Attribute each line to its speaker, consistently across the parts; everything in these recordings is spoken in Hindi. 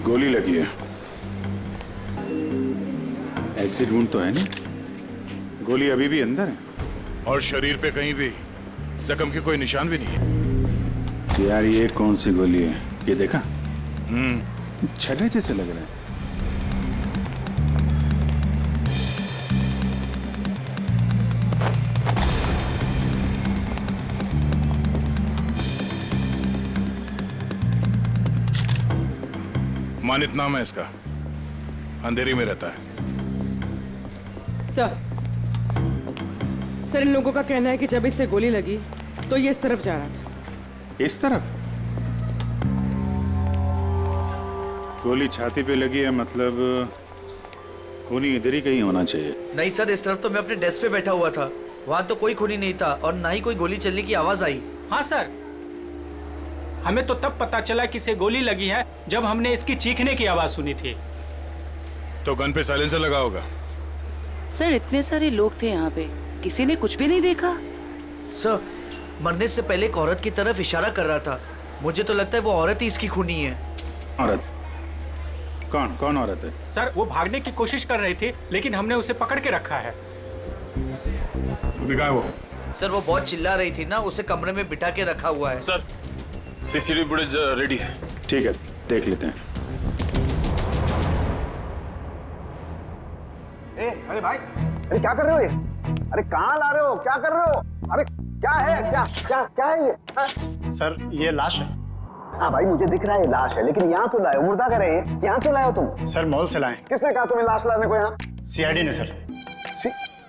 Speaker 1: गोली लगी है। एग्जिट वुंड तो है नहीं, गोली अभी भी अंदर है।
Speaker 2: और शरीर पे कहीं भी जख्म के कोई निशान भी नहीं है।
Speaker 1: यार ये कौन सी गोली है, ये देखा? छर्रे जैसे लग रहा है।
Speaker 2: मानित नाम है इसका, अंधेरी में रहता है।
Speaker 3: सर, इन लोगों का कहना है कि जब इससे गोली लगी तो ये इस तरफ जा रहा था।
Speaker 1: इस तरफ? गोली छाती पे लगी है, मतलब खूनी इधर ही कहीं होना चाहिए।
Speaker 4: नहीं सर, इस तरफ तो मैं अपने डेस्क पे बैठा हुआ था, वहाँ तो कोई खूनी नहीं था और ना ही कोई गोली चलने की आवाज आई।
Speaker 5: हाँ सर, हमें तो तब पता चला कि इसे गोली लगी है जब हमने इसकी चीखने की आवाज सुनी थी।
Speaker 2: तो गन पे साइलेंसर लगा होगा।
Speaker 6: सर, इतने सारे लोग थे यहाँ पे, किसी ने कुछ भी नहीं देखा।
Speaker 4: सर, मरने से पहले एक औरत की तरफ इशारा कर रहा था, मुझे तो लगता है वो औरत ही इसकी खूनी है।
Speaker 1: औरत? कौन कौन औरत है?
Speaker 5: सर, वो भागने की कोशिश कर रही थी लेकिन हमने उसे पकड़ के रखा है।
Speaker 1: अभी कहाँ है वो?
Speaker 4: सर, वो बहुत चिल्ला रही थी ना, उसे कमरे में बिठा के रखा हुआ है।
Speaker 7: सर, सीसीटीवी फुटेज रेडी है।
Speaker 1: ठीक है, देख लेते हैं।
Speaker 8: अरे भाई, अरे क्या कर रहे हो ये? अरे कहाँ ला रहे हो, क्या कर रहे हो? अरे क्या है, क्या क्या क्या है ये?
Speaker 9: सर, ये लाश है।
Speaker 8: हाँ भाई, मुझे दिख रहा है ये लाश है, लेकिन यहाँ क्यों लाए हो? मुर्दा कर रहे हैं, यहाँ क्यों लाए हो तुम?
Speaker 9: सर, मॉल से लाए।
Speaker 8: किसने कहा तुम्हें लाश लाने को यहाँ?
Speaker 9: सीआईडी ने सर।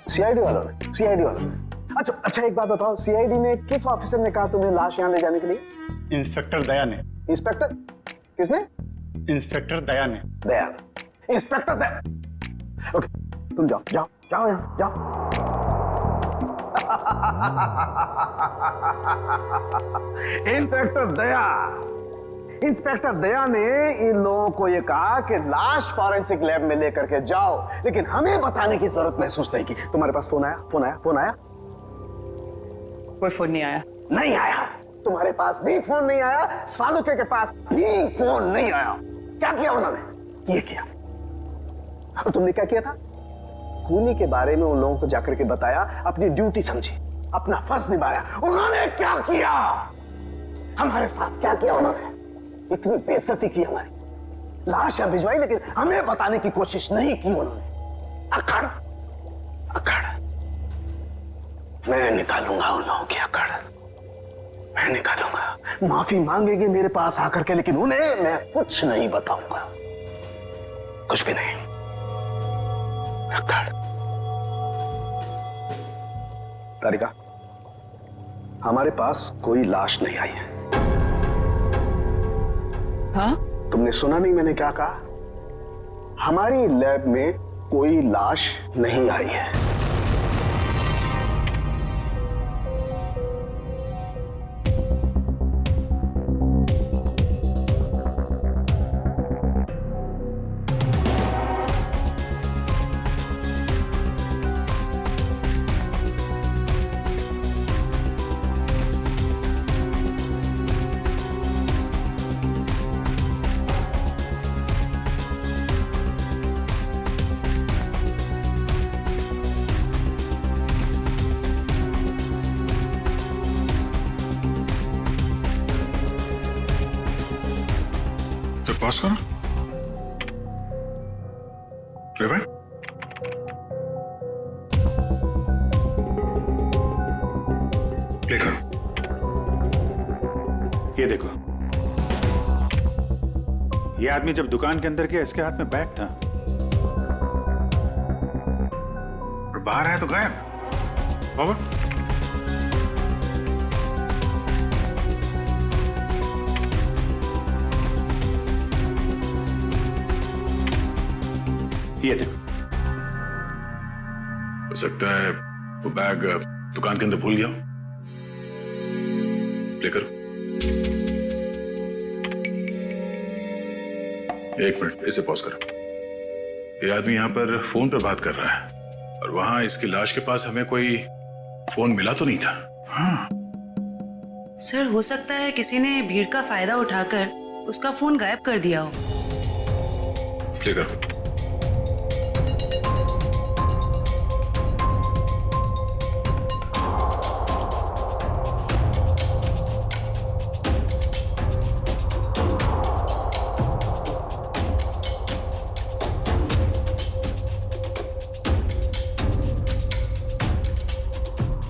Speaker 8: सीआईडी वालों ने? सीआईडी वालों ने? अच्छा एक बात बताओ, सीआईडी ने किस ऑफिसर ने कहा तुम्हें लाश यहाँ ले जाने के लिए?
Speaker 9: इंस्पेक्टर दया ने।
Speaker 8: इंस्पेक्टर? किसने?
Speaker 9: इंस्पेक्टर दया ने।
Speaker 8: दया? इंस्पेक्टर दया? ओके, तुम जाओ जाओ जाओ यहाँ से, जाओ। इंस्पेक्टर दया, इंस्पेक्टर दया ने इन लोगों को ये कहा कि लाश फॉरेंसिक लैब में लेकर के जाओ, लेकिन हमें बताने की जरूरत महसूस नहीं की। तुम्हारे पास फोन आया? फोन आया? फोन आया?
Speaker 6: कोई फोन नहीं आया।
Speaker 8: नहीं आया? तुम्हारे पास भी फोन नहीं आया, सालुके के पास भी फोन नहीं आया। क्या किया उन्होंने? ये किया। और तुमने क्या किया था? खूनी के बारे में उन लोगों को जाकर के बताया, अपनी ड्यूटी समझी, अपना फर्ज निभाया। उन्होंने क्या किया? हमारे साथ क्या किया उन्होंने? इतनी बेइज्जती की हमारी, लाश भिजवाई, लेकिन हमें बताने की कोशिश नहीं की उन्होंने। अकड़ अकड़, मैं निकालूंगा उन लोगों की अकड़, मैं निकालूंगा। माफी मांगेंगे मेरे पास आकर के, लेकिन उन्हें मैं कुछ नहीं बताऊंगा, कुछ भी नहीं। तारिका, हमारे पास कोई लाश नहीं आई है।
Speaker 6: हाँ?
Speaker 8: तुमने सुना नहीं मैंने क्या कहा? हमारी लैब में कोई लाश नहीं आई है।
Speaker 2: तो पॉज करो, रिवाइंड। प्ले करो।
Speaker 1: ये देखो, ये आदमी जब दुकान के अंदर गया, इसके हाथ में बैग था और बाहर आया तो गायब। फॉरवर्ड। ये देखो,
Speaker 2: हो सकता है वो बैग दुकान के अंदर भूल गया हो। प्ले करो। एक मिनट, इसे पॉज करो। ये आदमी यहाँ पर फोन पर बात कर रहा है और वहां इसकी लाश के पास हमें कोई फोन मिला तो नहीं था। हाँ
Speaker 6: सर, हो सकता है किसी ने भीड़ का फायदा उठाकर उसका फोन गायब कर दिया हो।
Speaker 2: प्ले करो।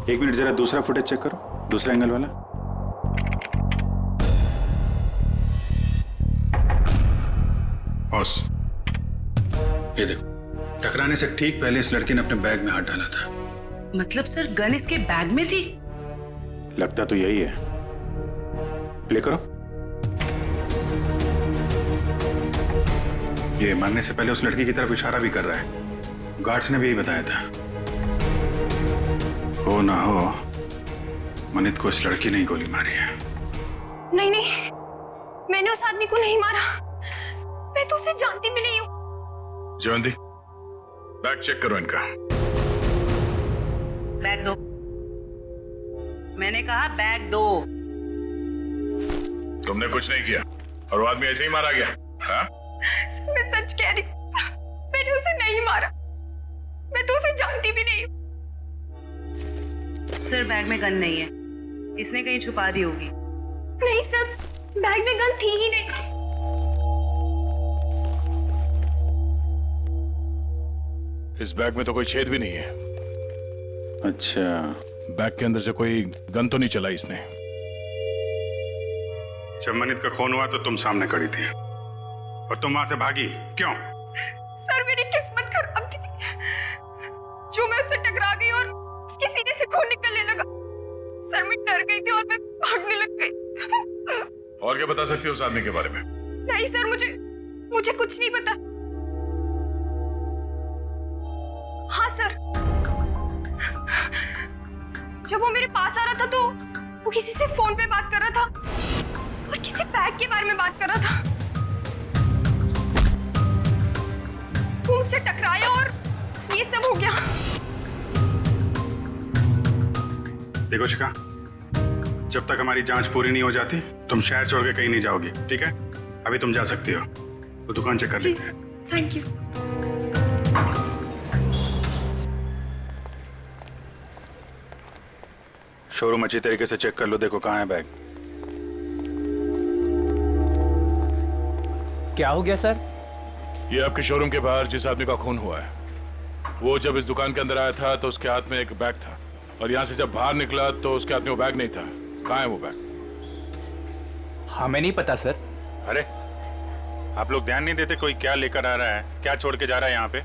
Speaker 1: एक मिनट जरा दूसरा फुटेज चेक करो, दूसरा एंगल वाला। बॉस, ये देखो, टकराने से ठीक पहले इस लड़की ने अपने बैग में हाथ डाला था।
Speaker 6: मतलब सर गन इसके बैग में थी?
Speaker 1: लगता तो यही है। प्ले करो। ये मरने से पहले उस लड़की की तरफ इशारा भी कर रहा है। गार्ड्स ने भी यही बताया था। हो ना हो, मनित को इस लड़की ने ही गोली मारी है।
Speaker 10: नहीं नहीं, मैंने उस आदमी को नहीं मारा। मैं तो उसे जानती भी नहीं हूँ।
Speaker 2: जयवंती, बैग चेक करो इनका।
Speaker 6: बैग दो। मैंने कहा बैग दो।
Speaker 2: तुमने कुछ नहीं किया और वो आदमी ऐसे ही मारा गया? हाँ?
Speaker 10: मैं सच कह रही हूँ, मैंने उसे नहीं मारा। मैं तो उसे जानती भी नहीं हूँ।
Speaker 6: सर बैग में गन नहीं है, इसने कहीं छुपा दी होगी।
Speaker 10: नहीं सर, बैग में गन थी ही नहीं।
Speaker 2: इस बैग में तो कोई छेद भी नहीं है।
Speaker 1: अच्छा,
Speaker 2: बैग के अंदर से कोई गन तो नहीं चलाई इसने।
Speaker 1: जब मनित का खून हुआ तो तुम सामने खड़ी थी और तुम वहां से भागी क्यों?
Speaker 10: सर मेरी किस्मत खराब थी, जो मैं उससे टकरा गई और उसके सीने से खून निकलने लगा। सर मैं डर गई थी और मैं भागने लग गई।
Speaker 2: और क्या बता सकती हो उस आदमी के बारे में?
Speaker 10: नहीं सर, मुझे कुछ नहीं पता। हाँ सर, जब वो मेरे पास आ रहा था तो वो किसी से फोन पे बात कर रहा था और किसी बैग के बारे में बात कर रहा था। वो मुझसे टकराया और ये सब हो गया।
Speaker 1: देखो शिखा, जब तक हमारी जांच पूरी नहीं हो जाती तुम शहर छोड़ के कहीं नहीं जाओगी, ठीक है? अभी तुम जा सकती हो, वो दुकान चेक कर लेते हैं।
Speaker 10: Thank you.
Speaker 1: शोरूम अच्छी तरीके से चेक कर लो, देखो कहाँ है बैग।
Speaker 5: क्या हो गया सर?
Speaker 2: ये आपके शोरूम के बाहर जिस आदमी का खून हुआ है, वो जब इस दुकान के अंदर आया था तो उसके हाथ में एक बैग था और यहाँ से जब बाहर निकला तो उसके हाथ में वो बैग नहीं था। कहाँ है वो बैग?
Speaker 5: हमें नहीं पता सर।
Speaker 1: अरे आप लोग ध्यान नहीं देते कोई क्या लेकर आ रहा है, क्या छोड़ के जा रहा है यहाँ पे?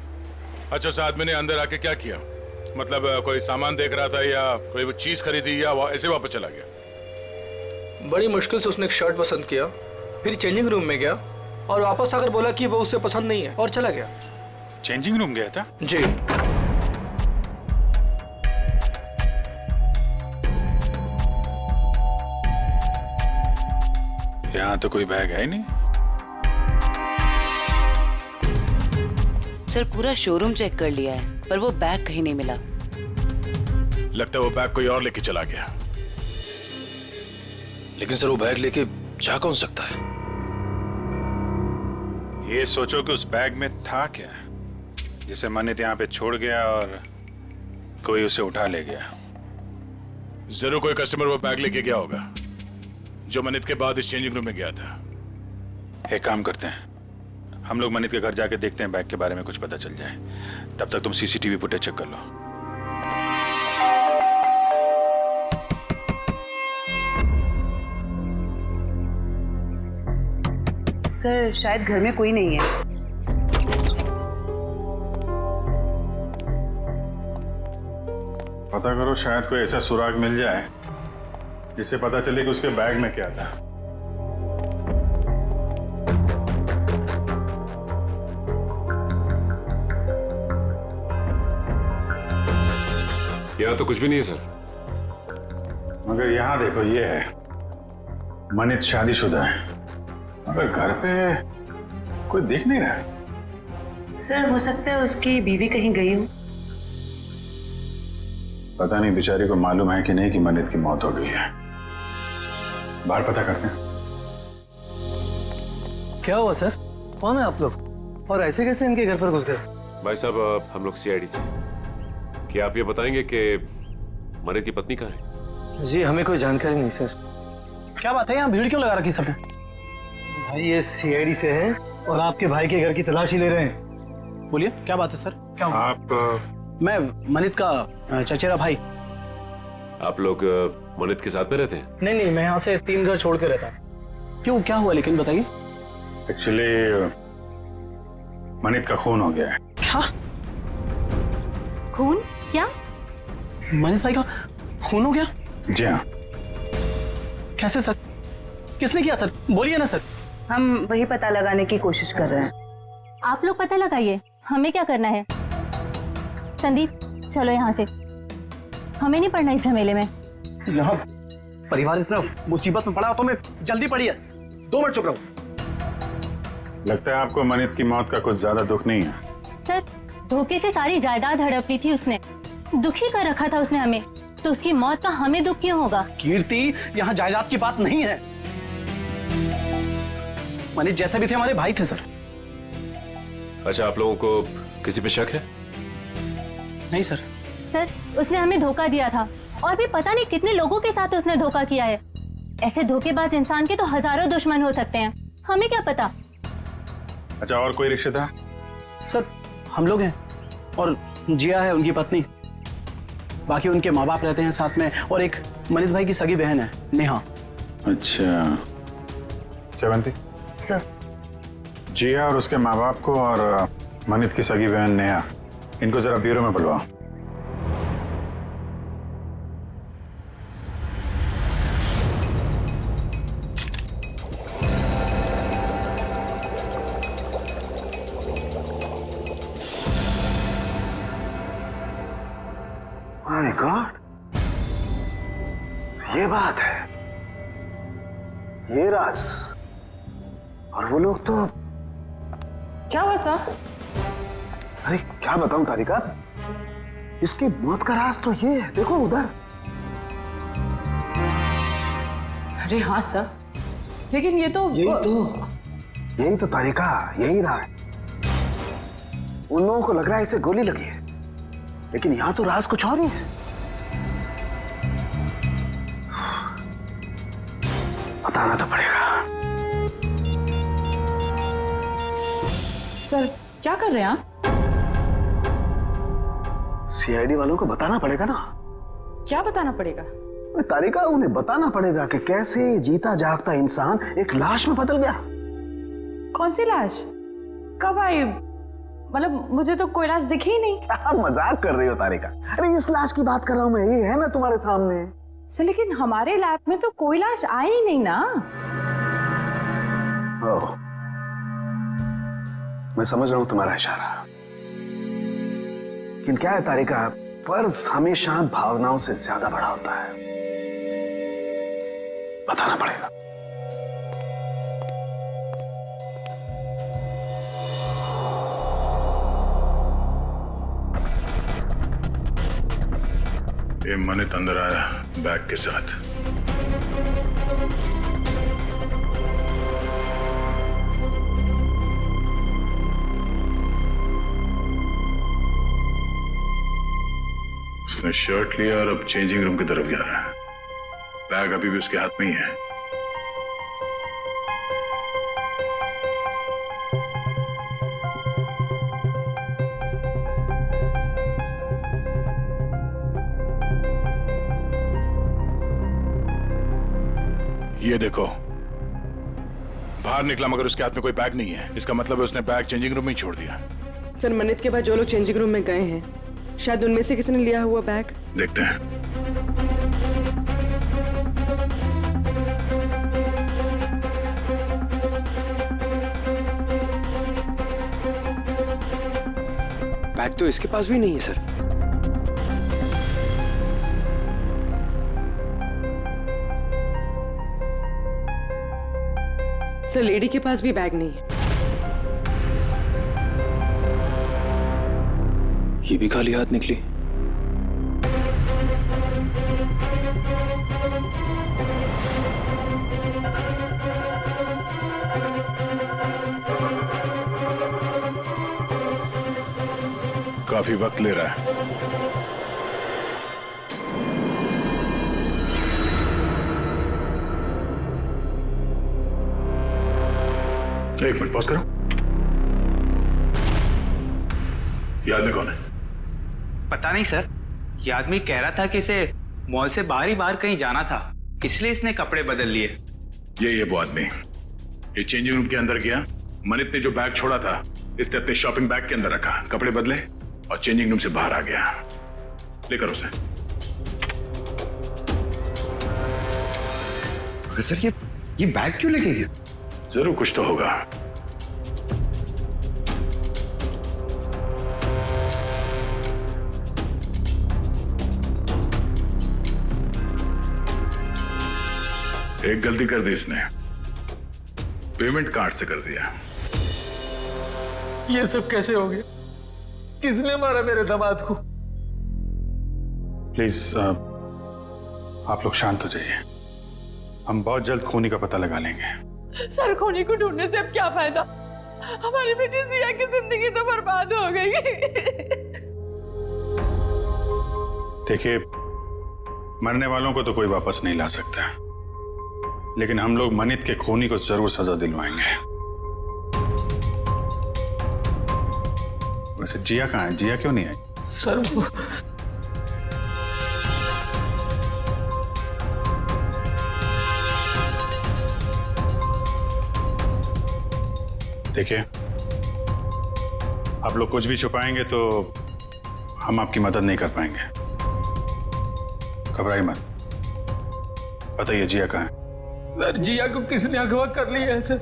Speaker 2: अच्छा, उस आदमी ने अंदर आके क्या किया? मतलब कोई सामान देख रहा था या कोई वो चीज खरीदी या ऐसे वापस चला गया?
Speaker 4: बड़ी मुश्किल से उसने एक शर्ट पसंद किया, फिर चेंजिंग रूम में गया और वापस आकर बोला कि वो उसे पसंद नहीं है और चला गया।
Speaker 1: चेंजिंग रूम गया था?
Speaker 4: जी।
Speaker 1: यहाँ तो कोई बैग है ही नहीं।
Speaker 6: सर पूरा शोरूम चेक कर लिया है पर वो बैग कहीं नहीं मिला।
Speaker 2: लगता है वो बैग कोई और लेके चला गया।
Speaker 7: लेकिन सर वो बैग लेके जा कौन सकता है?
Speaker 1: ये सोचो कि उस बैग में था क्या जिसे मनित यहाँ पे छोड़ गया और कोई उसे उठा ले गया।
Speaker 2: जरूर कोई कस्टमर वो बैग लेके गया होगा जो मनित के बाद इस चेंजिंग रूम में गया था।
Speaker 1: एक काम करते हैं, हम लोग मनित के घर जाके देखते हैं, बैग के बारे में कुछ पता चल जाए। तब तक तुम सीसीटीवी फुटेज चेक कर लो।
Speaker 6: सर शायद घर में कोई नहीं है।
Speaker 1: पता करो, शायद कोई ऐसा सुराग मिल जाए जिससे पता चले कि उसके बैग में क्या था।
Speaker 7: यहाँ तो कुछ भी नहीं है सर।
Speaker 1: मगर यहाँ देखो, ये है मनित शादीशुदा है, मगर घर पे कोई देख नहीं रहा।
Speaker 6: सर हो सकता है उसकी बीवी कहीं गई हो।
Speaker 1: पता नहीं बेचारी को मालूम है कि नहीं कि मनित की मौत हो गई है। बाहर पता करते हैं।
Speaker 4: क्या हुआ सर? कौन है आप लोग?
Speaker 8: और ऐसे कैसे इनके घर पर घुस गए?
Speaker 11: भाई साहब हम लोग सीआईडी से। क्या आप ये बताएंगे कि मनित की पत्नी कहाँ है?
Speaker 8: जी हमें कोई जानकारी नहीं सर।
Speaker 5: क्या बात है, यहाँ भीड़ क्यों लगा रखी सबने?
Speaker 8: भाई ये सीआईडी से हैं और आपके भाई के घर की तलाशी ले रहे हैं।
Speaker 5: बोलिए क्या बात है सर, क्या हुआ?
Speaker 1: आप
Speaker 5: मैं मनित का चचेरा भाई।
Speaker 11: आप लोग मनित के साथ में रहते हैं?
Speaker 5: नहीं, मैं यहाँ से 3 घर छोड़ के रहता हूँ। क्यों, क्या हुआ लेकिन बताइए।
Speaker 1: एक्चुअली मनित का खून हो गया है।
Speaker 5: क्या?
Speaker 10: खून? क्या?
Speaker 5: मनित भाई का खून हो गया?
Speaker 1: जी हाँ।
Speaker 5: कैसे सर? किसने किया सर? बोलिए ना सर।
Speaker 6: हम वही पता लगाने की कोशिश कर रहे हैं।
Speaker 10: आप लोग पता लगाइए, हमें क्या करना है? संदीप चलो यहाँ से, हमें नहीं पड़ना इस झमेले में।
Speaker 8: यहाँ परिवार इतना मुसीबत में पड़ा तो मैं जल्दी पड़ी है। 2 मिनट चुप रहो।
Speaker 1: लगता है आपको मनित की मौत का कुछ ज्यादा दुख नहीं है।
Speaker 10: सर धोखे से सारी जायदाद हड़प ली थी उसने, दुखी कर रखा था उसने हमें, तो उसकी मौत का हमें दुख क्यों होगा?
Speaker 8: कीर्ति, यहाँ जायदाद की बात नहीं है।
Speaker 5: मनीष जैसे भी थे हमारे भाई थे सर।
Speaker 11: अच्छा, आप लोगों को किसी पे शक है?
Speaker 5: नहीं सर।
Speaker 10: सर उसने हमें धोखा दिया था और भी पता नहीं कितने लोगों के साथ उसने धोखा किया है। ऐसे धोखेबाज इंसान के तो हजारों दुश्मन हो सकते हैं, हमें क्या पता।
Speaker 1: अच्छा, और कोई रिश्तेदार?
Speaker 5: सर हम लोग हैं और जिया है उनकी पत्नी, बाकी उनके माँ बाप रहते हैं साथ में, और एक मनीष भाई की सगी बहन है नेहा।
Speaker 1: अच्छा चवंती
Speaker 8: सर।
Speaker 1: जिया और उसके माँ बाप को और मनित की सगी बहन नेहा, इनको जरा ब्यूरो में बुलवाओ।
Speaker 8: माय गॉड, ये बात है, ये राज। और वो लोग तो
Speaker 10: क्या हुआ सर?
Speaker 8: अरे क्या बताऊं तारिका, इसकी मौत का राज तो ये है, देखो उधर।
Speaker 10: अरे हाँ सर, लेकिन ये तो
Speaker 8: यही तो तारिका, यही राज। उन लोगों को लग रहा है इसे गोली लगी है, लेकिन यहां तो राज कुछ और ही है। बताना तो पड़ेगा।
Speaker 10: सर क्या कर रहे हैं आप?
Speaker 8: सीआईडी वालों को बताना पड़ेगा ना।
Speaker 10: क्या बताना पड़ेगा?
Speaker 8: तारिका, उन्हें बताना पड़ेगा कि कैसे जीता जागता इंसान एक लाश में बदल गया।
Speaker 10: कौन सी लाश? कब आई? मतलब मुझे तो कोई लाश दिखी ही नहीं।
Speaker 8: आप मजाक कर रही हो तारिका। अरे इस लाश की बात कर रहा हूं मैं, ये है ना तुम्हारे सामने।
Speaker 10: सर लेकिन हमारे लैब में तो कोई लाश आई ही नहीं ना।
Speaker 8: ओह, मैं समझ रहा हूं तुम्हारा इशारा, लेकिन क्या है तारिका, फर्ज हमेशा भावनाओं से ज्यादा बड़ा होता है। बताना पड़ेगा।
Speaker 1: ये मनित अंदर आया बैग के साथ। उसने शर्ट लिया और अब चेंजिंग रूम की तरफ जा रहा है। बैग अभी भी उसके हाथ में ही है।
Speaker 2: ये देखो, बाहर निकला मगर उसके हाथ में कोई बैग नहीं है। इसका मतलब है उसने बैग चेंजिंग रूम में ही छोड़ दिया।
Speaker 3: सर मनित के बाद जो लोग चेंजिंग रूम में गए हैं, शायद उनमें से किसी ने लिया हुआ बैग।
Speaker 1: देखते हैं।
Speaker 7: बैग तो इसके पास भी नहीं है सर।
Speaker 3: सर लेडी के पास भी बैग नहीं है।
Speaker 7: ये भी खाली हाथ निकली।
Speaker 2: काफी वक्त ले रहा है। एक मिनट पॉज करो। ये आदमी कौन है?
Speaker 12: पता नहीं सर, ये आदमी कह रहा था कि इसे मॉल से बाहर ही बाहर कहीं जाना था, इसलिए इसने कपड़े बदल लिए।
Speaker 2: ये वो आदमी। ये चेंजिंग रूम के अंदर गया, मनित ने जो बैग छोड़ा था इसने अपने शॉपिंग बैग के अंदर रखा, कपड़े बदले और चेंजिंग रूम से बाहर आ गया। लेकर उसे।
Speaker 7: सर ये बैग क्यों लेके गया?
Speaker 2: जरूर कुछ तो होगा। एक गलती कर दी इसने, पेमेंट कार्ड से कर दिया।
Speaker 4: ये सब कैसे हो गया? किसने मारा मेरे दामाद को?
Speaker 1: प्लीज आप लोग शांत हो जाइए, हम बहुत जल्द खूनी का पता लगा लेंगे।
Speaker 3: सर खूनी को ढूंढने से अब क्या फायदा? हमारी बेटी जिया की जिंदगी तो बर्बाद हो गई।
Speaker 1: देखिए, मरने वालों को तो कोई वापस नहीं ला सकता, लेकिन हम लोग मनित के खूनी को जरूर सजा दिलवाएंगे। वैसे जिया कहाँ है? जिया क्यों नहीं आई?
Speaker 4: सर वो
Speaker 1: देखिए, आप लोग कुछ भी छुपाएंगे तो हम आपकी मदद नहीं कर पाएंगे। घबराइए मत, बताइए जिया कहाँ है?
Speaker 4: सर जिया को किसने अगवा कर लिया है सर,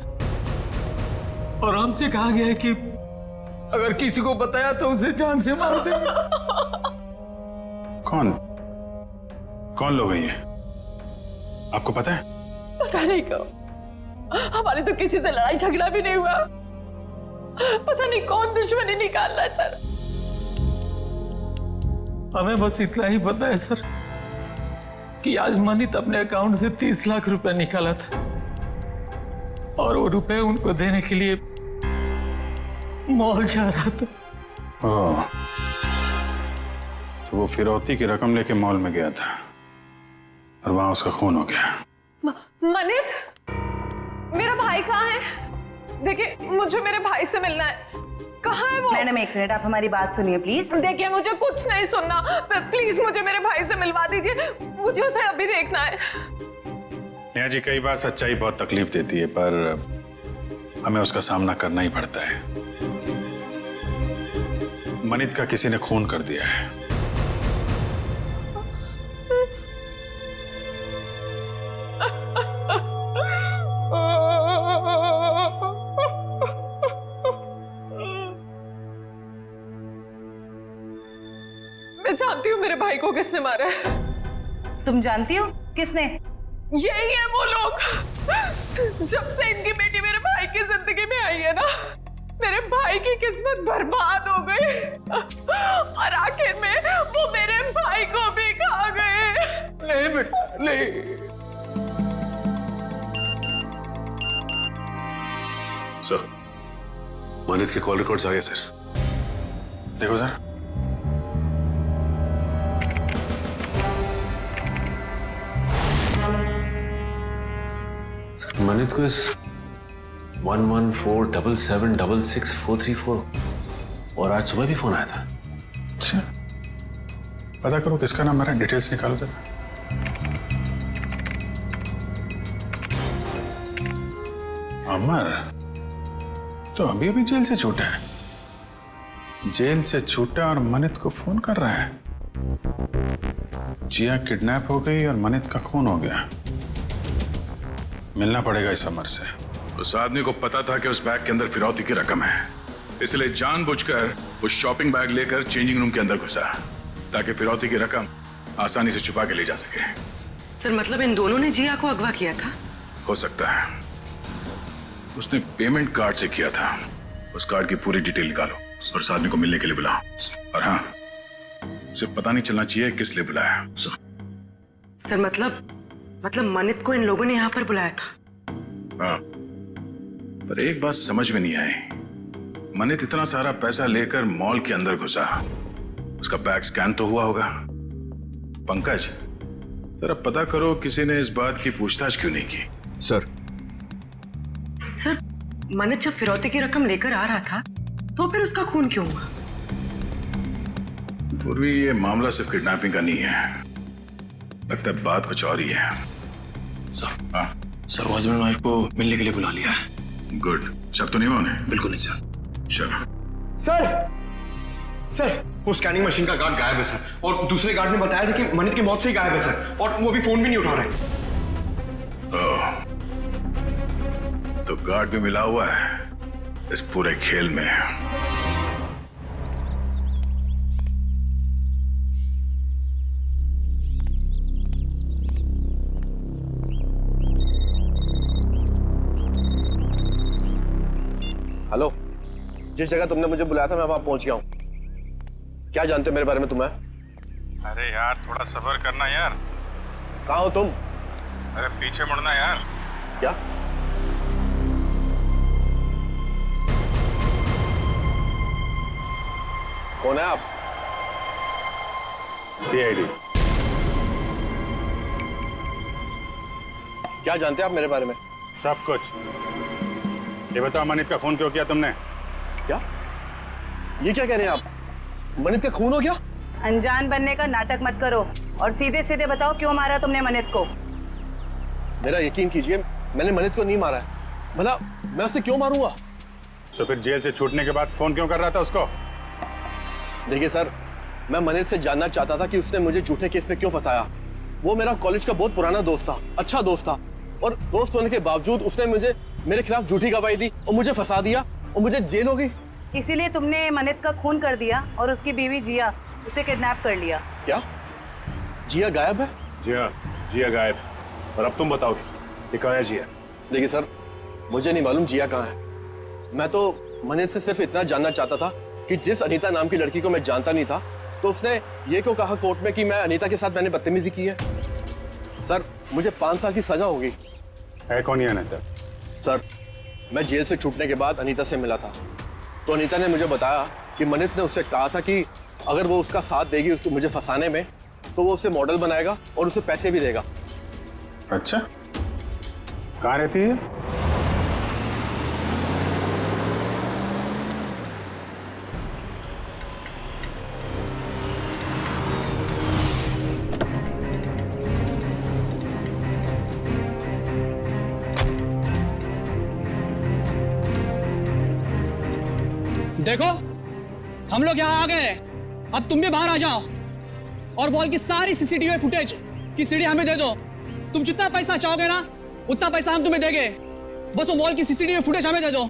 Speaker 4: और हमसे कहा गया है कि अगर किसी को बताया तो उसे जान से मार देंगे।
Speaker 1: कौन लोग हैं ये? आपको पता है?
Speaker 3: पता नहीं कहो, हमारी तो किसी से लड़ाई झगड़ा भी नहीं हुआ। पता नहीं कौन दुश्मनी निकाल रहा है सर।
Speaker 4: हमें बस इतना ही पता है सर कि आज मनित अपने अकाउंट से 30 लाख रुपए निकाला था, और वो रुपए उनको देने के लिए मॉल जा रहा था।
Speaker 1: ओह, तो वो फिरौती की रकम लेके मॉल में गया था और वहां उसका खून हो गया।
Speaker 10: मनित, मेरा भाई कहाँ है? देखिए, मुझे मेरे भाई से मिलना है। कहाँ है वो?
Speaker 6: मैडम एक मिनट, आप हमारी बात सुनिए प्लीज।
Speaker 10: देखिए, मुझे कुछ नहीं सुनना, प्लीज मुझे मेरे भाई से मिलवा दीजिए, मुझे उसे अभी देखना है।
Speaker 1: नेहा जी, कई बार सच्चाई बहुत तकलीफ देती है, पर हमें उसका सामना करना ही पड़ता है। मनित का किसी ने खून कर दिया है।
Speaker 10: मैं जानती हूँ मेरे भाई को किसने मारा है।
Speaker 6: तुम जानती हो किसने?
Speaker 10: यही है वो लोग। जब से इनकी बेटी मेरे भाई की जिंदगी में आई है ना, मेरे भाई की किस्मत बर्बाद हो गई, और आखिर में वो मेरे भाई को भी खा गए।
Speaker 4: नहीं बेटा नहीं।
Speaker 2: सर, मनित के कॉल रिकॉर्ड्स आ गए सर।
Speaker 1: देखो सर,
Speaker 11: मनित को इस 1147766434 और आज सुबह भी फोन आया था।
Speaker 1: अच्छा, पता करो किसका नाम, मेरा डिटेल्स निकालो जरा। अमर तो अभी अभी जेल से छूटा है। जेल से छूटा और मनित को फोन कर रहा है। जिया किडनैप हो गई और मनित का खून हो गया। मिलना पड़ेगा इस अमर से।
Speaker 2: उस आदमी को पता था कि उस बैग के अंदर फिरौती की रकम है, इसलिए जानबूझकर वो शॉपिंग बैग लेकर चेंजिंग रूम के अंदर घुसा, ताकि फिरौती की रकम आसानी से छुपा के ले जा सके।
Speaker 3: सर मतलब इन दोनों ने जिया को अगवा किया था?
Speaker 2: हो सकता है, उसने पेमेंट कार्ड से किया था। उस कार्ड की पूरी डिटेल निकालो और उस आदमी को मिलने के लिए बुलाओ। और हाँ, उसे पता नहीं चलना चाहिए किस लिए बुलाया।
Speaker 3: सर मतलब मनित को इन लोगों ने यहाँ पर बुलाया था?
Speaker 2: हाँ, पर एक बात समझ में नहीं आई, मनित इतना सारा पैसा लेकर मॉल के अंदर घुसा उसका बैग स्कैन तो हुआ होगा। पंकज, जरा पता करो किसी ने इस बात की पूछताछ क्यों नहीं की।
Speaker 7: सर
Speaker 3: सर, मनित जब फिरौती की रकम लेकर आ रहा था तो फिर उसका खून क्यों हुआ?
Speaker 2: पूर्वी, ये मामला सिर्फ किडनैपिंग का नहीं है, लगता है बात कुछ और ही है।
Speaker 5: सर,
Speaker 2: हाँ
Speaker 5: सर वो हस्बैंड वाइफ को मिलने के लिए बुला लिया है।
Speaker 2: गुड, शक तो नहीं हुआ उन्हें?
Speaker 5: बिल्कुल नहीं सर।
Speaker 2: चलो।
Speaker 7: सर वो स्कैनिंग मशीन का गार्ड गायब है सर, और दूसरे गार्ड ने बताया था कि मनित की मौत से ही गायब है सर, और वो अभी फोन भी नहीं उठा रहे।
Speaker 2: तो गार्ड भी मिला हुआ है इस पूरे खेल में।
Speaker 8: हेलो, जिस जगह तुमने मुझे बुलाया था मैं वहां पहुंच गया हूं। क्या जानते हो मेरे बारे में तुम्हें?
Speaker 1: अरे यार, थोड़ा सब्र करना यार।
Speaker 8: कहाँ हो तुम?
Speaker 1: अरे पीछे मुड़ना यार।
Speaker 8: क्या? कौन है आप?
Speaker 1: सीआईडी।
Speaker 8: क्या जानते हैं आप मेरे बारे में?
Speaker 1: सब कुछ। ये बताओ, मनित का खून क्यों किया तुमने?
Speaker 8: क्या? ये क्या कह रहे हैं आप? मनित का खून हो गया?
Speaker 6: अनजान बनने का नाटक मत करो और सीधे सीधे बताओ क्यों मारा तुमने मनित को।
Speaker 8: मेरा यकीन कीजिए, मैंने मनित को नहीं मारा है। भला मैं उसे क्यों मारूंगा?
Speaker 1: तो फिर जेल से छूटने के बाद फोन क्यों कर रहा था उसको?
Speaker 8: देखिए सर, मैं मनित से जानना चाहता था कि उसने मुझे झूठे केस में क्यों फंसाया। वो मेरा कॉलेज का बहुत पुराना दोस्त था, अच्छा दोस्त था, और दोस्त होने के बावजूद उसने मुझे मेरे खिलाफ झूठी गवाही दी और मुझे फंसा दिया और मुझे जेल हो गई।
Speaker 6: इसीलिए तुमने मनित का खून कर दिया और उसकी बीवी जिया उसे किडनैप कर लिया।
Speaker 8: क्या? जिया गायब है?
Speaker 11: जी हाँ, जिया गायब। और अब तुम बताओगे ये कहाँ है जिया?
Speaker 8: देखिए सर, मुझे नहीं मालूम जिया कहाँ है। मैं तो मनित से सिर्फ इतना जानना चाहता था कि जिस अनीता नाम की लड़की को मैं जानता नहीं था, तो उसने ये क्यों कहा कोर्ट में कि मैं अनीता के साथ मैंने बदतमीजी की है। सर, मुझे 5 साल की सजा होगी।
Speaker 1: है कौन ये अनीता?
Speaker 8: सर, मैं जेल से छूटने के बाद अनीता से मिला था, तो अनीता ने मुझे बताया कि मनित ने उससे कहा था कि अगर वो उसका साथ देगी उसको मुझे फंसाने में, तो वो उसे मॉडल बनाएगा और उसे पैसे भी देगा।
Speaker 1: अच्छा, कहाँ रहती है?
Speaker 12: देखो, हम लोग यहाँ आ गए, अब तुम भी बाहर आ जाओ और मॉल की सारी सीसीटीवी फुटेज की सीडी हमें दे दो। तुम जितना पैसा चाहोगे ना उतना पैसा हम तुम्हें देंगे, बस वो मॉल की सीसीटीवी फुटेज हमें दे दो।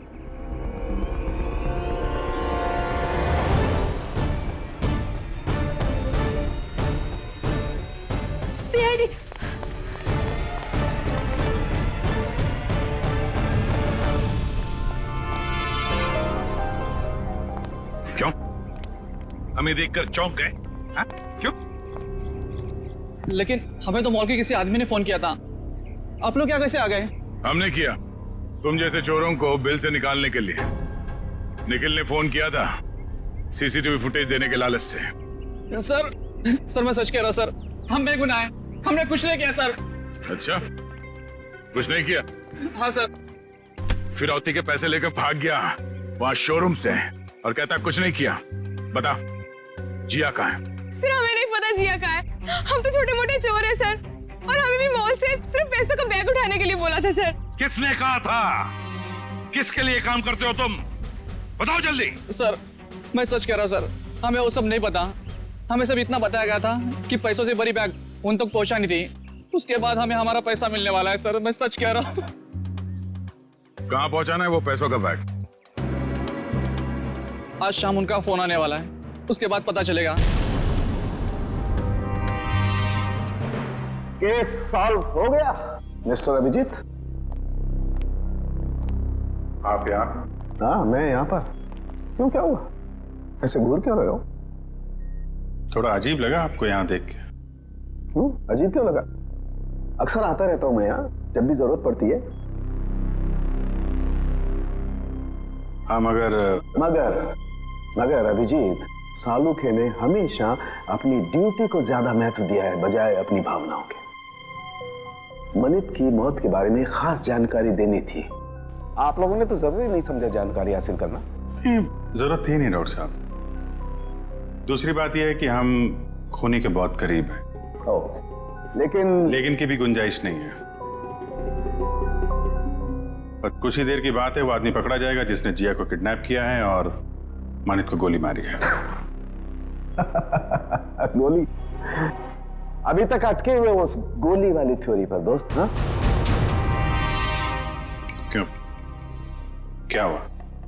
Speaker 10: सीआईडी।
Speaker 2: क्यों? हमें देखकर चौंक गए? हाँ? क्यों?
Speaker 12: लेकिन हमें तो मॉल के किसी आदमी ने फोन किया था, आप लोग क्या कैसे आ गए?
Speaker 2: हमने किया, तुम जैसे चोरों को बिल से निकालने के लिए। निखिल ने फोन किया था सीसीटीवी फुटेज देने के लालच से।
Speaker 12: सर मैं सच कह रहा हूँ सर, हम बेगुनाह हैं, हमने कुछ नहीं किया सर।
Speaker 2: अच्छा, कुछ नहीं किया?
Speaker 12: हाँ सर।
Speaker 2: फिरौती के पैसे लेकर भाग गया वहां शोरूम से और कहता कुछ नहीं किया। बता, जिया कहाँ है?
Speaker 10: सर, हमें नहीं पता जिया कहाँ है। हम तो छोटे मोटे चोर हैं सर, और हमें भी मॉल से सिर्फ पैसों का बैग उठाने के लिए बोला था सर।
Speaker 2: किसने कहा था? किसके लिए काम करते हो तुम? बताओ जल्दी।
Speaker 12: सर, मैं सच कह रहा हूँ सर, हमें वो सब नहीं पता। हमें सब इतना बताया गया था कि पैसों से भरी बैग उन तक पहुंचानी थी, उसके बाद हमें हमारा पैसा मिलने वाला है। सर, मैं सच कह रहा हूँ।
Speaker 2: कहाँ पहुंचाना है वो पैसों का बैग?
Speaker 12: आज शाम उनका फोन आने वाला है, उसके बाद पता चलेगा।
Speaker 8: केस सॉल्व हो गया मिस्टर अभिजीत।
Speaker 1: आप यहाँ?
Speaker 8: हाँ, मैं यहाँ पर। क्यों, क्या हुआ? ऐसे घूर क्यों रहे हो?
Speaker 1: थोड़ा अजीब लगा आपको यहाँ देख के।
Speaker 8: क्यों अजीब क्यों लगा? अक्सर आता रहता हूँ मैं यहाँ जब भी जरूरत पड़ती है।
Speaker 1: हाँ, मगर
Speaker 8: मगर अभिजीत, सालुखे ने हमेशा अपनी ड्यूटी को ज्यादा महत्व दिया है बजाय अपनी भावनाओं के। मनित की मौत के बारे में खास जानकारी देनी थी। आप लोगों ने तो जरूरी नहीं समझा जानकारी हासिल करना।
Speaker 1: जरूरत थी नहीं डॉक्टर साहब। दूसरी बात यह है कि हम खूनी के बहुत करीब हैं। लेकिन की भी गुंजाइश नहीं है। पर कुछ ही देर की बात है, वो आदमी पकड़ा जाएगा जिसने जिया को किडनैप किया है और मानित को गोली मारी है।
Speaker 8: गोली? अभी तक अटके हुए उस गोली वाली थ्योरी पर दोस्त। हाँ,
Speaker 1: क्यों, क्या हुआ?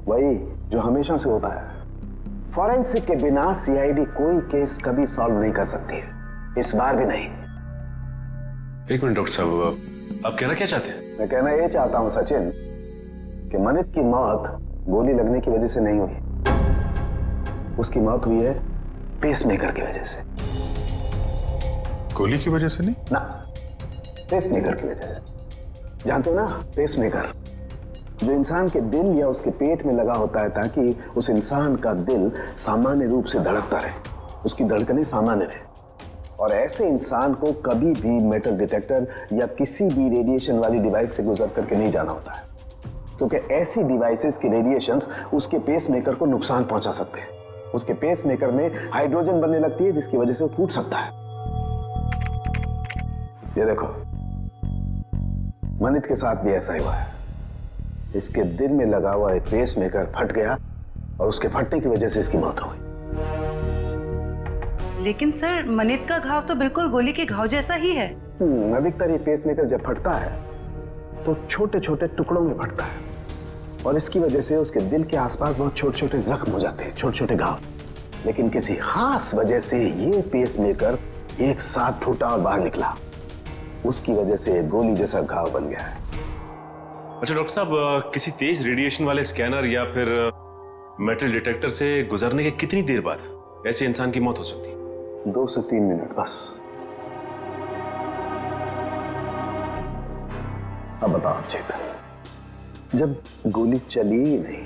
Speaker 8: वही जो हमेशा से होता है। फॉरेंसिक के बिना सीआईडी कोई केस कभी सॉल्व नहीं कर सकती है, इस बार भी नहीं।
Speaker 11: एक मिनट डॉक्टर साहब, आप कहना क्या चाहते हैं?
Speaker 8: मैं कहना ये चाहता हूं सचिन कि मनित की मौत गोली लगने की वजह से नहीं हुई। उसकी मौत हुई है पेसमेकर की वजह से।
Speaker 1: गोली की वजह से नहीं
Speaker 8: ना, पेसमेकर की वजह से। जानते हो ना, पेसमेकर जो इंसान के दिल या उसके पेट में लगा होता है ताकि उस इंसान का दिल सामान्य रूप से धड़कता रहे, उसकी धड़कनें सामान्य रहे। और ऐसे इंसान को कभी भी मेटल डिटेक्टर या किसी भी रेडिएशन वाली डिवाइस से गुजर करके नहीं जाना होता है, क्योंकि ऐसी डिवाइसेस की रेडिएशंस उसके पेसमेकर को नुकसान पहुंचा सकते हैं। उसके पेसमेकर में हाइड्रोजन बनने लगती है जिसकी वजह से वो टूट सकता है। ये देखो, मनित के साथ भी ऐसा ही हुआ है। इसके दिल में लगा हुआ एक पेसमेकर फट गया और उसके फटने की वजह से इसकी मौत हो गई।
Speaker 6: लेकिन सर, मनित का घाव तो बिल्कुल गोली के घाव जैसा ही है।
Speaker 8: अधिकतर ये पेसमेकर जब फटता है तो छोटे छोटे टुकड़ों में फटता है और इसकी वजह से उसके दिल के आसपास बहुत छोटे छोटे जख्म हो जाते हैं, छोटे छोटे घाव। लेकिन किसी खास वजह से ये पेसमेकर एक साथ फूटा और बाहर निकला, उसकी वजह से गोली जैसा घाव बन गया है।
Speaker 11: अच्छा डॉक्टर साहब, किसी तेज रेडिएशन वाले स्कैनर या फिर मेटल डिटेक्टर से गुजरने के कितनी देर बाद ऐसे इंसान की मौत हो सकती है?
Speaker 8: 2 से 3 मिनट बस। अब बताओ चेतन, जब गोली चली ही नहीं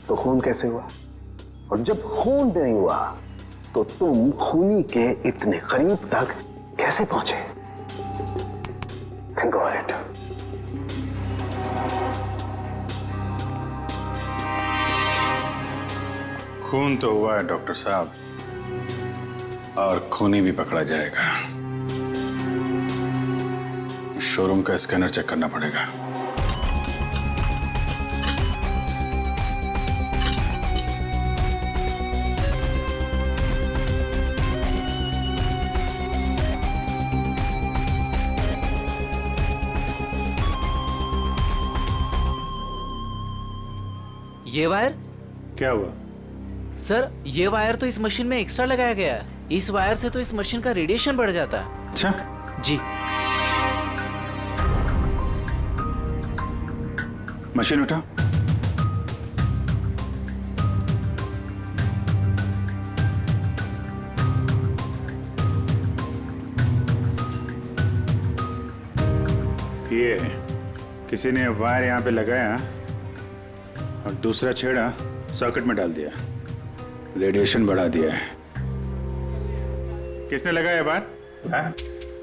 Speaker 8: तो खून कैसे हुआ? और जब खून नहीं हुआ तो तुम खूनी के इतने करीब तक कैसे पहुंचे? Think of it.
Speaker 1: खून तो हुआ है डॉक्टर साहब, और खूनी भी पकड़ा जाएगा। शोरूम का स्कैनर चेक करना पड़ेगा।
Speaker 13: ये वायर?
Speaker 1: क्या हुआ?
Speaker 13: सर, ये वायर तो इस मशीन में एक्स्ट्रा लगाया गया है। इस वायर से तो इस मशीन का रेडिएशन बढ़ जाता है।
Speaker 1: अच्छा
Speaker 13: जी।
Speaker 1: मशीन उठा। ये किसी ने वायर यहां पे लगाया और दूसरा छेड़ा सॉकेट में डाल दिया, रेडिएशन बढ़ा दिया है। किसने लगाया बात?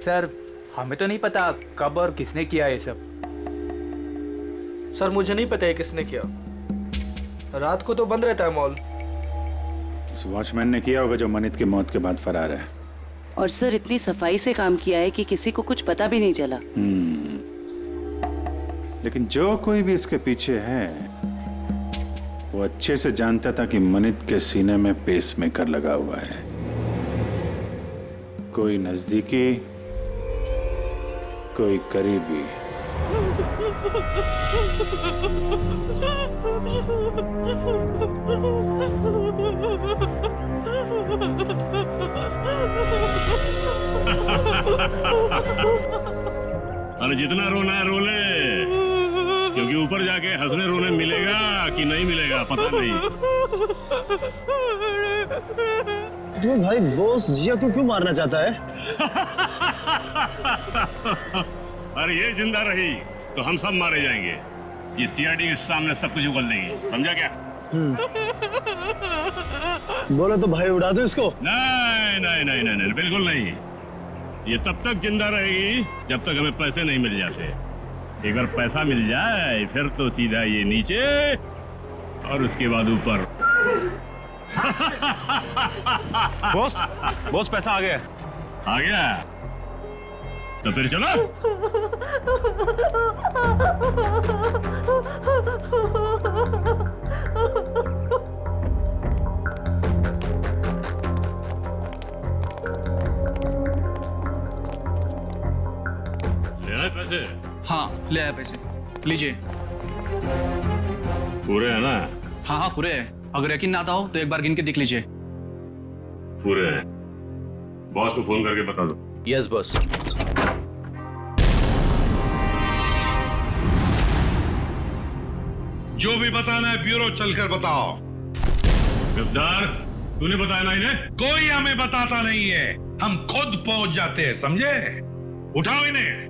Speaker 14: सर, हमें तो नहीं पता कब और किसने किया ये सब।
Speaker 7: सर, मुझे नहीं पता है किसने किया। रात को तो बंद रहता है मॉल।
Speaker 1: उस वॉचमैन ने किया होगा जो मनित की मौत के बाद फरार है।
Speaker 6: और सर, इतनी सफाई से काम किया है कि किसी को कुछ पता भी नहीं चला।
Speaker 1: लेकिन जो कोई भी इसके पीछे है वो अच्छे से जानता था कि मनित के सीने में पेसमेकर लगा हुआ है। कोई नजदीकी, कोई करीबी।
Speaker 15: अरे जितना रोना है रो ले, क्योंकि ऊपर जाके हंसने रोने मिलेगा कि नहीं मिलेगा पता नहीं।
Speaker 7: तुम्हें भाई बॉस जिया को क्यों मारना चाहता है?
Speaker 15: अरे ये जिंदा रही तो हम सब मारे जाएंगे। ये सीआईडी के सामने सब कुछ उगल देगी, समझा क्या?
Speaker 7: बोले तो भाई उड़ा दो इसको।
Speaker 15: नहीं नहीं नहीं नहीं नहीं, बिल्कुल नहीं। ये तब तक जिंदा रहेगी जब तक हमें पैसे नहीं मिल जाते। एक बार पैसा मिल जाए फिर तो सीधा ये नीचे और उसके बाद ऊपर।
Speaker 7: बॉस पैसा आ गया।
Speaker 15: आ गया तो फिर चलो। ले आए पैसे?
Speaker 12: हाँ ले आया पैसे, लीजिए।
Speaker 15: पूरे है ना?
Speaker 12: हाँ हाँ पूरे है। अगर यकीन ना आता हो तो एक बार गिन के देख लीजिए।
Speaker 15: पूरे हैं। बॉस को फोन करके बता दो।
Speaker 13: Yes boss.
Speaker 15: जो भी बताना है ब्यूरो चलकर बताओ। गद्दार, तूने बताया ना इन्हें?
Speaker 16: कोई हमें बताता नहीं है, हम खुद पहुंच जाते हैं, समझे? उठाओ इन्हें।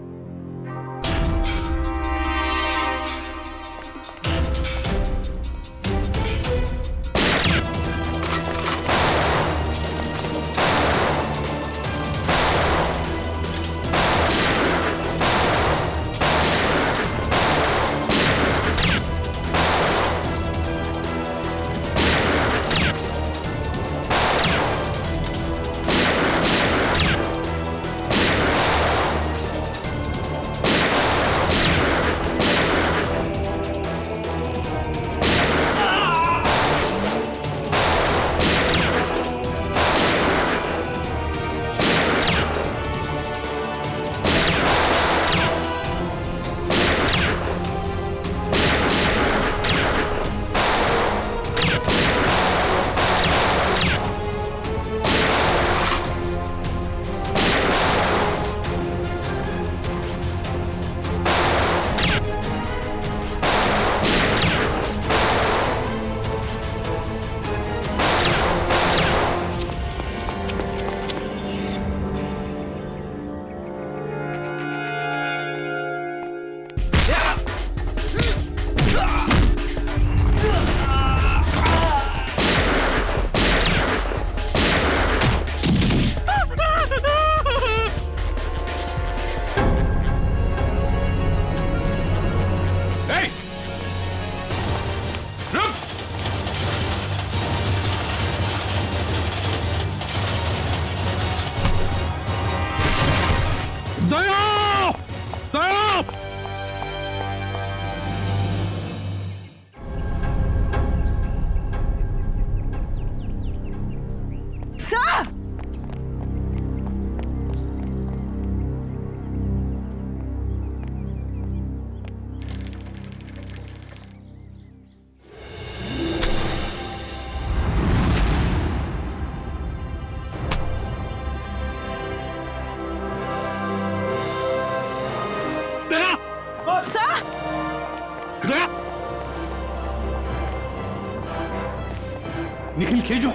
Speaker 16: निखिल खेजो,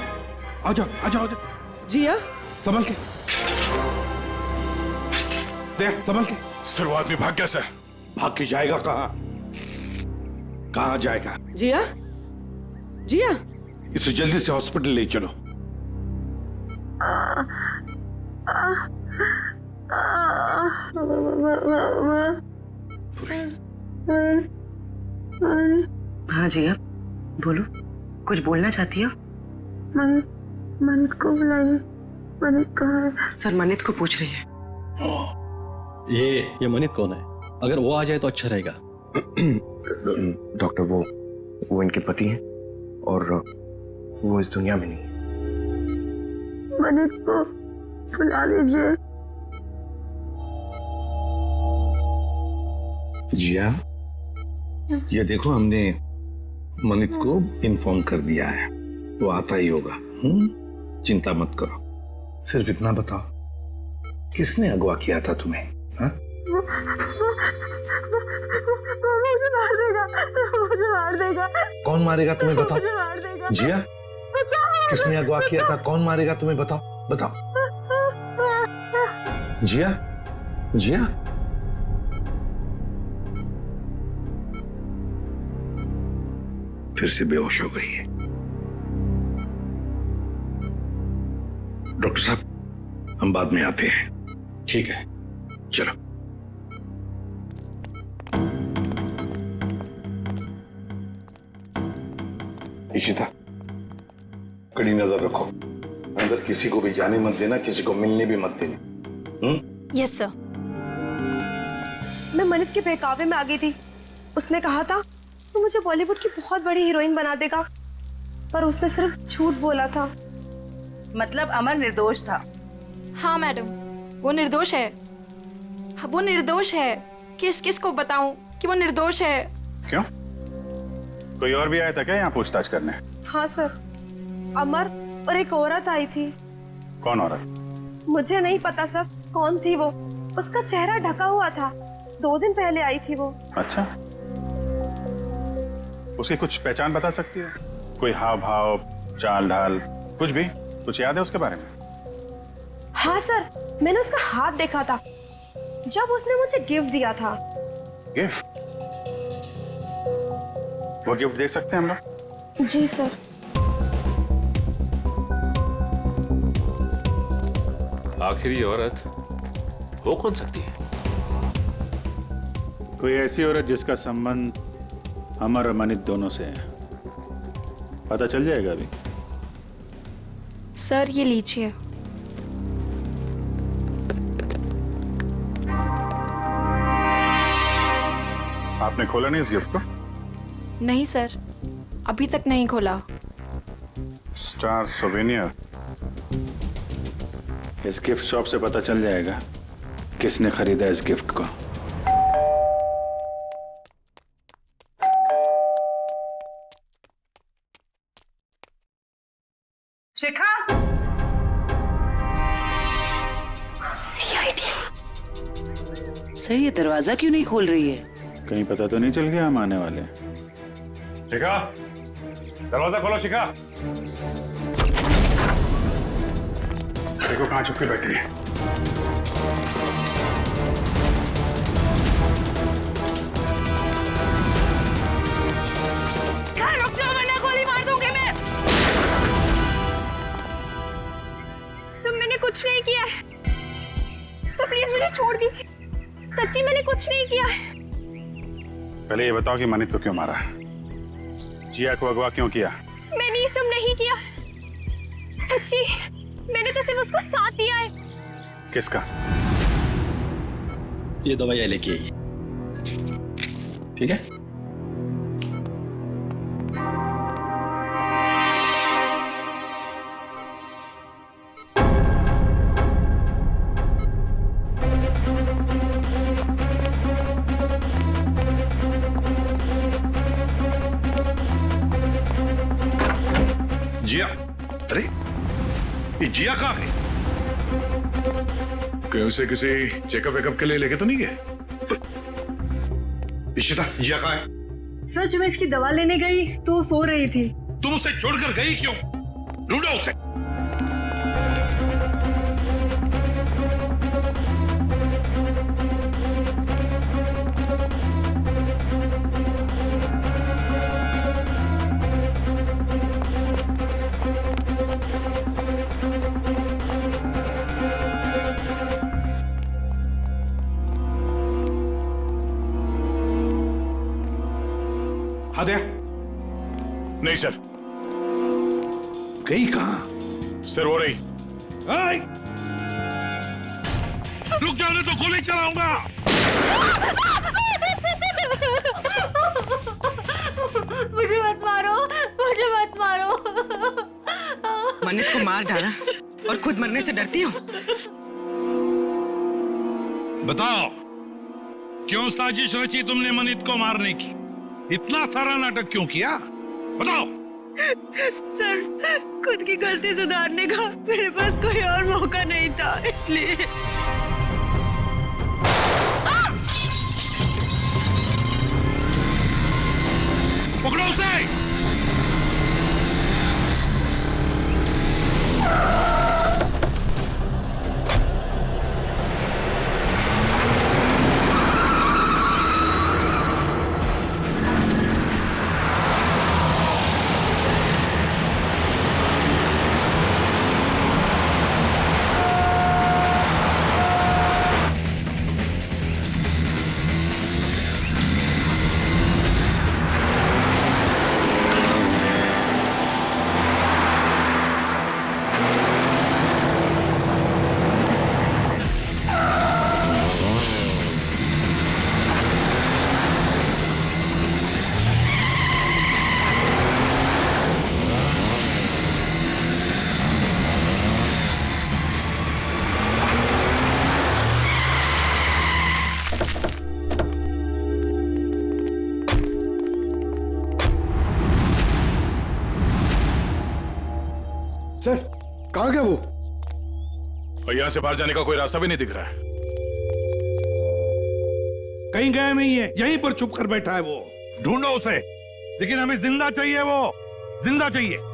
Speaker 16: आजा आजा आजा।
Speaker 3: जिया
Speaker 16: संभल के, देख संभल के।
Speaker 2: सर वो आदमी भाग गया सर।
Speaker 16: भाग के जाएगा कहाँ? कहाँ जाएगा?
Speaker 3: जिया, जिया
Speaker 16: इसे जल्दी से हॉस्पिटल ले चलो।
Speaker 6: हाँ जिया बोलो, कुछ बोलना चाहती हो?
Speaker 10: मनित को बुलाइए। मनित कहाँ है?
Speaker 6: सर मनित को पूछ रही है।
Speaker 7: ये मनित कौन है? अगर वो आ जाए तो अच्छा रहेगा।
Speaker 8: डॉक्टर वो इनके पति हैं और वो इस दुनिया में नहीं।
Speaker 10: मनित को बुला लीजिए।
Speaker 16: जिया, ये देखो हमने मनित को इन्फॉर्म कर दिया है, वो आता ही होगा। चिंता मत करो। सिर्फ इतना बताओ, किसने अगवा किया था तुम्हें? हा?
Speaker 10: मुझे मार देगा, मुझे मार देगा।
Speaker 16: कौन मारेगा तुम्हें बताओ?
Speaker 10: मुझे मार देगा।
Speaker 16: जिया, किसने अगवा किया था? कौन मारेगा तुम्हें बताओ बताओ। जिया, जिया फिर से बेहोश हो गई है। डॉक्टर साहब, हम बाद में आते हैं।
Speaker 2: ठीक है,
Speaker 16: चलो। इशिता, कड़ी नजर रखो। अंदर किसी को भी जाने मत देना, किसी को मिलने भी मत देना।
Speaker 17: Yes sir. मैं मनित के बहकावे में आ गई थी। उसने कहा था तो मुझे बॉलीवुड की बहुत बड़ी हीरोइन बना देगा, पर उसने सिर्फ झूठ बोला था।
Speaker 6: मतलब अमर निर्दोष था?
Speaker 17: हाँ मैडम, वो निर्दोष है। वो निर्दोष है। किसको बताऊं कि वो निर्दोष है?
Speaker 1: क्यों? कोई और भी आया था क्या यहाँ पूछताछ करने?
Speaker 17: हाँ सर, अमर और एक औरत आई थी।
Speaker 1: कौन औरत?
Speaker 17: मुझे नहीं पता सर कौन थी वो। उसका चेहरा ढका हुआ था। 2 दिन पहले आई थी वो।
Speaker 1: अच्छा, उसकी कुछ पहचान बता सकती है? कोई हाव भाव, चाल ढाल, कुछ भी? कुछ याद है उसके बारे में?
Speaker 17: हाँ सर, मैंने उसका हाथ देखा था जब उसने मुझे गिफ्ट दिया था।
Speaker 1: गिफ्ट? वो गिफ्ट देख सकते हैं हम लोग?
Speaker 17: जी सर।
Speaker 11: आखिर ये औरत वो कौन सकती है?
Speaker 1: कोई ऐसी औरत जिसका संबंध अमर और मनित दोनों से है। पता चल जाएगा अभी।
Speaker 17: सर ये लीजिए।
Speaker 1: आपने खोला नहीं इस गिफ्ट को?
Speaker 17: नहीं सर, अभी तक नहीं खोला।
Speaker 1: Star souvenir. इस गिफ्ट शॉप से पता चल जाएगा किसने खरीदा इस गिफ्ट को।
Speaker 6: शिखा! सर, ये दरवाजा क्यों नहीं खोल रही है?
Speaker 1: कहीं पता तो नहीं चल गया हम आने वाले?
Speaker 11: शिखा, दरवाजा खोलो। शिखा,
Speaker 1: देखो कहाँ छुप के बैठी है।
Speaker 17: रुक जाओ वरना गोली मार दूंगी मैं। सब मैंने कुछ नहीं किया है। सब प्लीज मुझे छोड़ दीजिए। सच्ची मैंने कुछ नहीं किया है।
Speaker 1: पहले ये बताओ कि मनित को क्यों मारा? जिया को अगवा क्यों किया?
Speaker 17: मैंने ये सब नहीं किया। सच्ची मैंने तो सिर्फ उसको साथ दिया है।
Speaker 1: किसका?
Speaker 7: ये दवाई लेके आई, ठीक है?
Speaker 16: जिया, अरे ये जिया कहाँ है?
Speaker 2: कहीं उसे किसी चेकअप वेकअप के लिए लेके तो नहीं गए?
Speaker 16: इशिता, जिया कहाँ है?
Speaker 17: सर जब मैं इसकी दवा लेने गई तो वो सो रही थी।
Speaker 16: तुम उसे छोड़कर गई क्यों? ढूंढो उसे।
Speaker 2: हाँ दया। नहीं सर।
Speaker 16: गई कहाँ?
Speaker 2: सर वो रही।
Speaker 16: रुक जाने तो गोली चलाऊंगा।
Speaker 17: मुझे मत मारो, मुझे मत मारो।
Speaker 6: मन्नत को मार डाला और खुद मरने से डरती हो?
Speaker 16: बताओ, क्यों साजिश रची तुमने मनित को मारने की? इतना सारा नाटक क्यों किया? बताओ।
Speaker 17: सर खुद की गलती सुधारने का मेरे पास कोई और मौका नहीं था, इसलिए।
Speaker 16: पकड़ो उसे।
Speaker 2: सर कहाँ गया वो? और यहाँ से बाहर जाने का कोई रास्ता भी नहीं दिख रहा है।
Speaker 16: कहीं गया नहीं है, यहीं पर छुप कर बैठा है वो। ढूंढो उसे, लेकिन हमें जिंदा चाहिए, वो जिंदा चाहिए।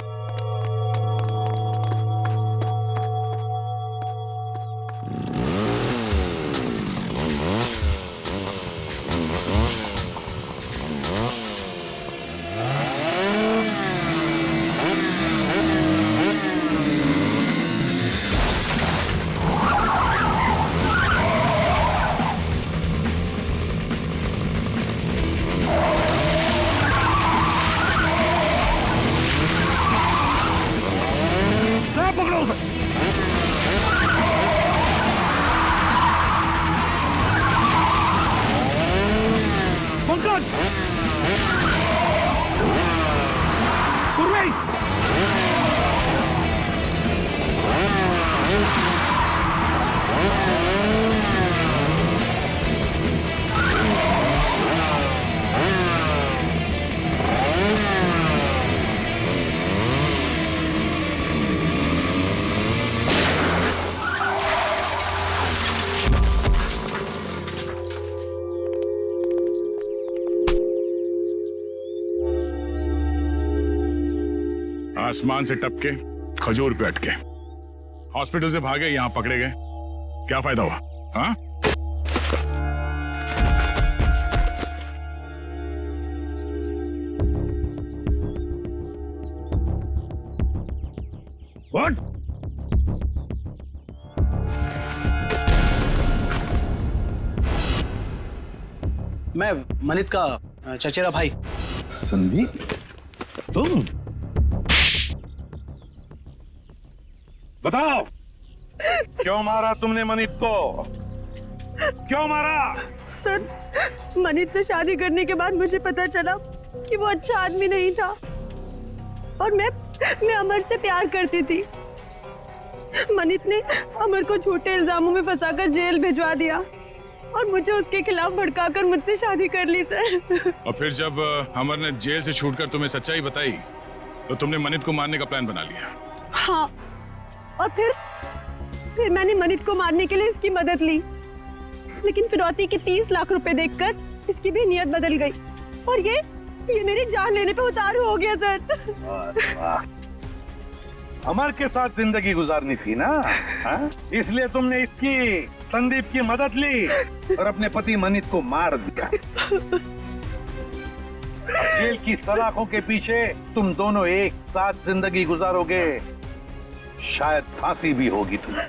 Speaker 2: आसमान से टपके खजूर पे अटके, हॉस्पिटल से भागे, यहां पकड़े गए, क्या फायदा हुआ? हाँ? What?
Speaker 5: मैं मनित का चचेरा भाई।
Speaker 16: संदीप, तुम बताओ, क्यों मारा तुमने मनित को? क्यों मारा?
Speaker 17: सर, मनित से शादी करने के बाद मुझे पता चला कि वो अच्छा आदमी नहीं था और मैं अमर से प्यार करती थी। मनित ने अमर को झूठे इल्जामों में फंसाकर जेल भिजवा दिया और मुझे उसके खिलाफ भड़काकर मुझसे शादी कर ली सर।
Speaker 2: और फिर जब अमर ने जेल से छूटकर तुम्हें सच्चाई बताई तो तुमने मनित को मारने का प्लान बना लिया।
Speaker 17: हाँ, और फिर मैंने मनित को मारने के लिए इसकी मदद ली, लेकिन फिरौती के 30 लाख रुपए देखकर इसकी भी नियत बदल गई और ये मेरी जान लेने पे उतारू हो गया सर।
Speaker 16: अमर के साथ जिंदगी गुजारनी थी ना, हाँ? इसलिए तुमने इसकी, संदीप की मदद ली और अपने पति मनित को मार दिया। जेल की सलाखों के पीछे तुम दोनों एक साथ जिंदगी गुजारोगे, शायद फांसी भी होगी तुम्हें।